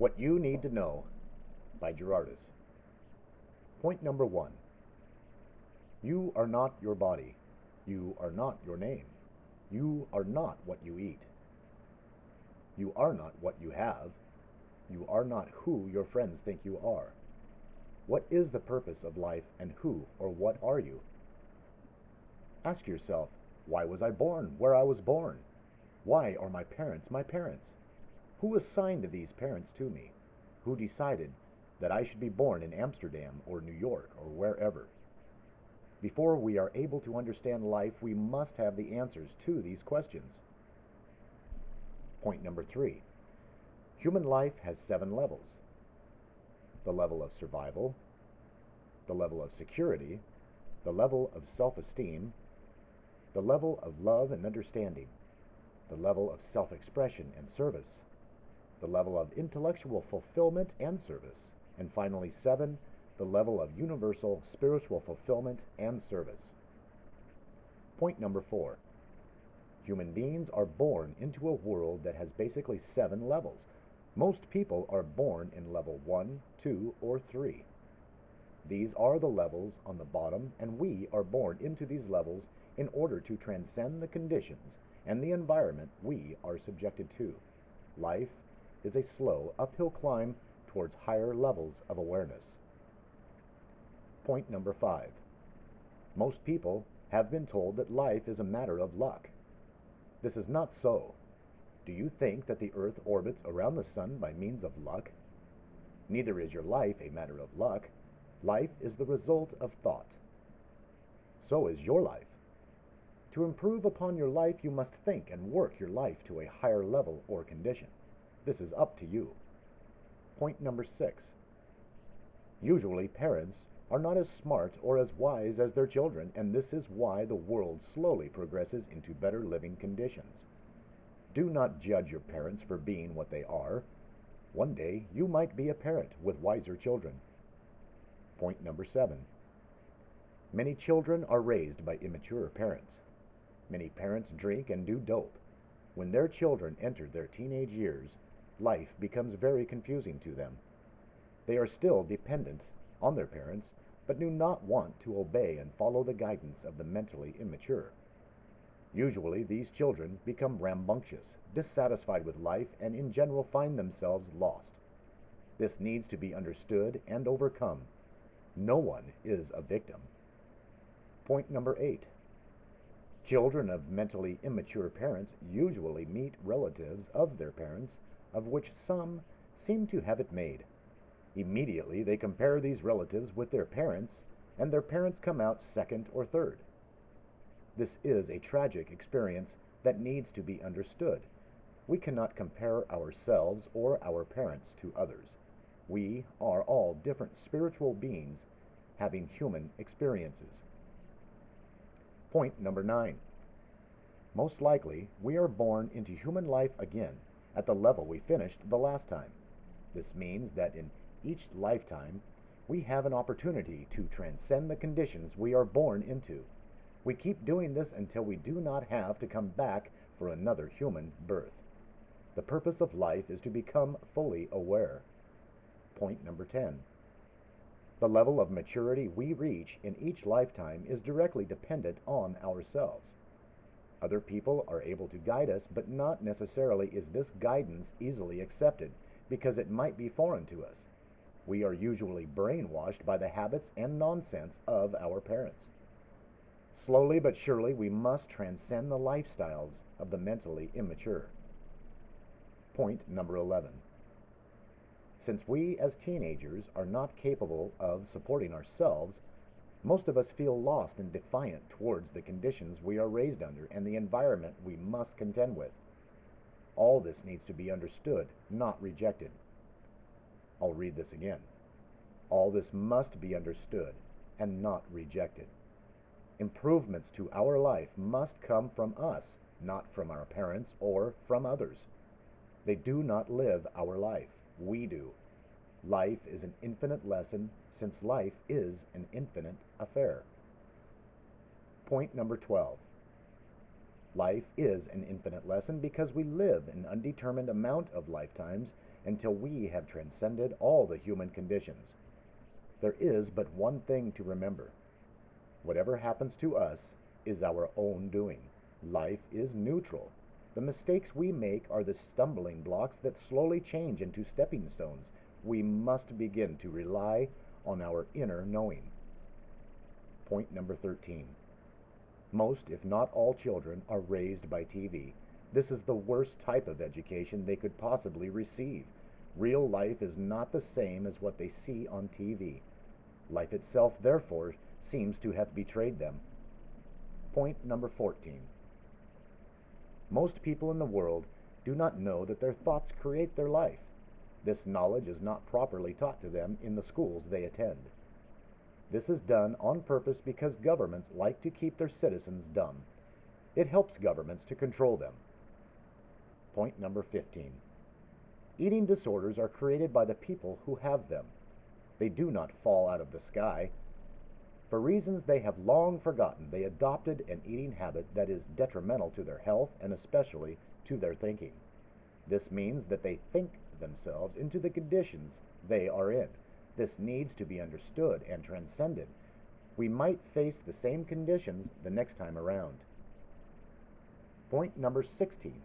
What You Need to Know by Gerardus. Point number 1. You are not your body. You are not your name. You are not what you eat. You are not what you have. You are not who your friends think you are. What is the purpose of life, and who or what are you? Ask yourself, why was I born where I was born? Why are my parents my parents? Who assigned these parents to me? Who decided that I should be born in Amsterdam or New York or wherever? Before we are able to understand life, we must have the answers to these questions. Point number 3. Human life has 7 levels. The level of survival, the level of security, the level of self-esteem, the level of love and understanding, the level of self-expression and service, the level of intellectual fulfillment and service, and finally 7, the level of universal spiritual fulfillment and service. Point number 4. Human beings are born into a world that has basically 7 levels. Most people are born in level 1, 2, or 3. These are the levels on the bottom, and we are born into these levels in order to transcend the conditions and the environment we are subjected to. Life is a slow uphill climb towards higher levels of awareness. Point number 5. Most people have been told that life is a matter of luck. This is not so. Do you think that the Earth orbits around the sun by means of luck? Neither is your life a matter of luck. Life is the result of thought. So is your life. To improve upon your life, you must think and work your life to a higher level or condition. This is up to you. Point number 6. Usually parents are not as smart or as wise as their children, and this is why the world slowly progresses into better living conditions. Do not judge your parents for being what they are. One day you might be a parent with wiser children. Point number 7. Many children are raised by immature parents. Many parents drink and do dope. When their children enter their teenage years, life becomes very confusing to them. They are still dependent on their parents, but do not want to obey and follow the guidance of the mentally immature. Usually, these children become rambunctious, dissatisfied with life, and in general find themselves lost. This needs to be understood and overcome. No one is a victim. Point number 8. Children of mentally immature parents usually meet relatives of their parents, of which some seem to have it made. Immediately, they compare these relatives with their parents, and their parents come out second or third. This is a tragic experience that needs to be understood. We cannot compare ourselves or our parents to others. We are all different spiritual beings having human experiences. Point number 9. Most likely, we are born into human life again at the level we finished the last time. This means that in each lifetime, we have an opportunity to transcend the conditions we are born into. We keep doing this until we do not have to come back for another human birth. The purpose of life is to become fully aware. Point number 10. The level of maturity we reach in each lifetime is directly dependent on ourselves. Other people are able to guide us, but not necessarily is this guidance easily accepted, because it might be foreign to us. We are usually brainwashed by the habits and nonsense of our parents. Slowly but surely, we must transcend the lifestyles of the mentally immature. Point number 11. Since we as teenagers are not capable of supporting ourselves, most of us feel lost and defiant towards the conditions we are raised under and the environment we must contend with. All this needs to be understood, not rejected. I'll read this again. All this must be understood and not rejected. Improvements to our life must come from us, not from our parents or from others. They do not live our life. We do. Life is an infinite lesson, since life is an infinite affair. Point number 12. Life is an infinite lesson because we live an undetermined amount of lifetimes, until we have transcended all the human conditions. There is but one thing to remember. Whatever happens to us is our own doing. Life is neutral. The mistakes we make are the stumbling blocks that slowly change into stepping stones. We must begin to rely on our inner knowing. Point number 13. Most, if not all, children are raised by TV. This is the worst type of education they could possibly receive. Real life is not the same as what they see on TV. Life itself, therefore, seems to have betrayed them. Point number 14. Most people in the world do not know that their thoughts create their life. This knowledge is not properly taught to them in the schools they attend. This is done on purpose because governments like to keep their citizens dumb. It helps governments to control them. Point number 15. Eating disorders are created by the people who have them. They do not fall out of the sky. For reasons they have long forgotten, they adopted an eating habit that is detrimental to their health and especially to their thinking. This means that they think themselves into the conditions they are in. This needs to be understood and transcended. We might face the same conditions the next time around. Point number 16.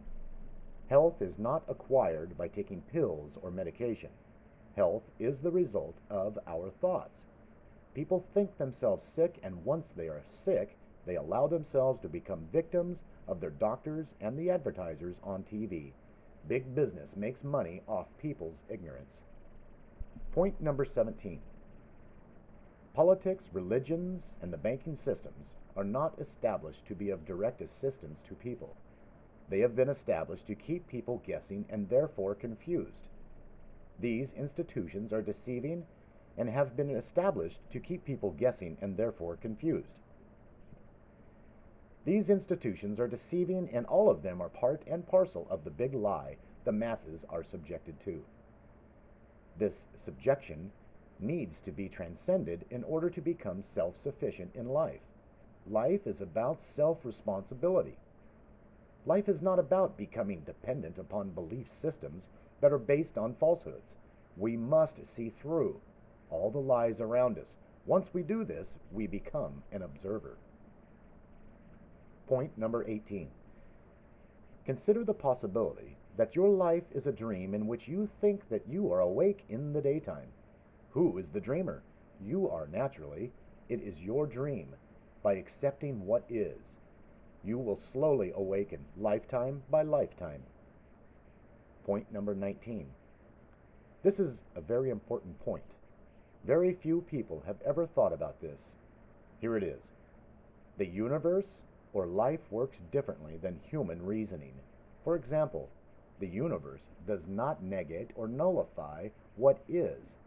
Health is not acquired by taking pills or medication. Health is the result of our thoughts. People think themselves sick, and once they are sick, they allow themselves to become victims of their doctors and the advertisers on TV. Big business makes money off people's ignorance. Point number 17. Politics, religions, and the banking systems are not established to be of direct assistance to people. They have been established to keep people guessing and therefore confused. These institutions are deceiving and have been established to keep people guessing and therefore confused. These institutions are deceiving, and all of them are part and parcel of the big lie the masses are subjected to. This subjection needs to be transcended in order to become self-sufficient in life. Life is about self-responsibility. Life is not about becoming dependent upon belief systems that are based on falsehoods. We must see through all the lies around us. Once we do this, we become an observer. Point number 18. Consider the possibility that your life is a dream in which you think that you are awake in the daytime. Who is the dreamer? You are naturally. It is your dream. By accepting what is, you will slowly awaken lifetime by lifetime. Point number 19. This is a very important point. Very few people have ever thought about this. Here it is. The universe or life works differently than human reasoning. For example, the universe does not negate or nullify what is.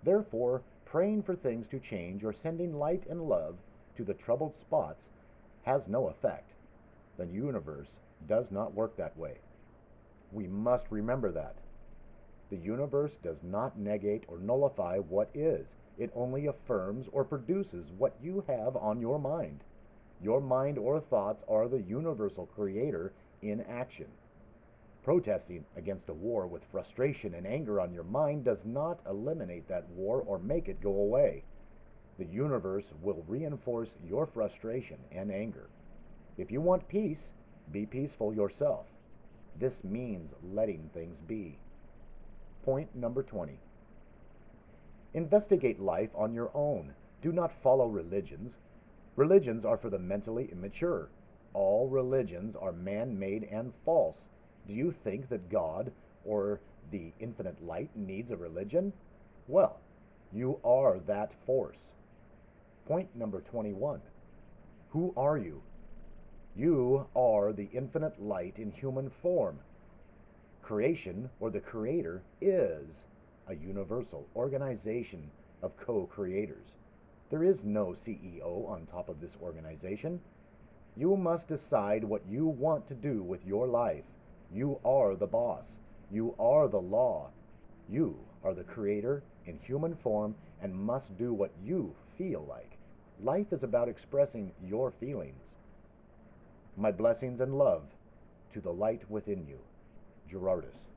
Therefore, praying for things to change or sending light and love to the troubled spots has no effect. The universe does not work that way. We must remember that. The universe does not negate or nullify what is. It only affirms or produces what you have on your mind. Your mind or thoughts are the universal creator in action. Protesting against a war with frustration and anger on your mind does not eliminate that war or make it go away. The universe will reinforce your frustration and anger. If you want peace, be peaceful yourself. This means letting things be. Point number 20. Investigate life on your own. Do not follow religions. Religions are for the mentally immature. All religions are man-made and false. Do you think that God or the infinite light needs a religion? Well, you are that force. Point number 21. Who are you? You are the infinite light in human form. Creation, or the Creator, is a universal organization of co-creators. There is no CEO on top of this organization. You must decide what you want to do with your life. You are the boss. You are the law. You are the Creator in human form and must do what you feel like. Life is about expressing your feelings. My blessings and love to the light within you. Gerardus.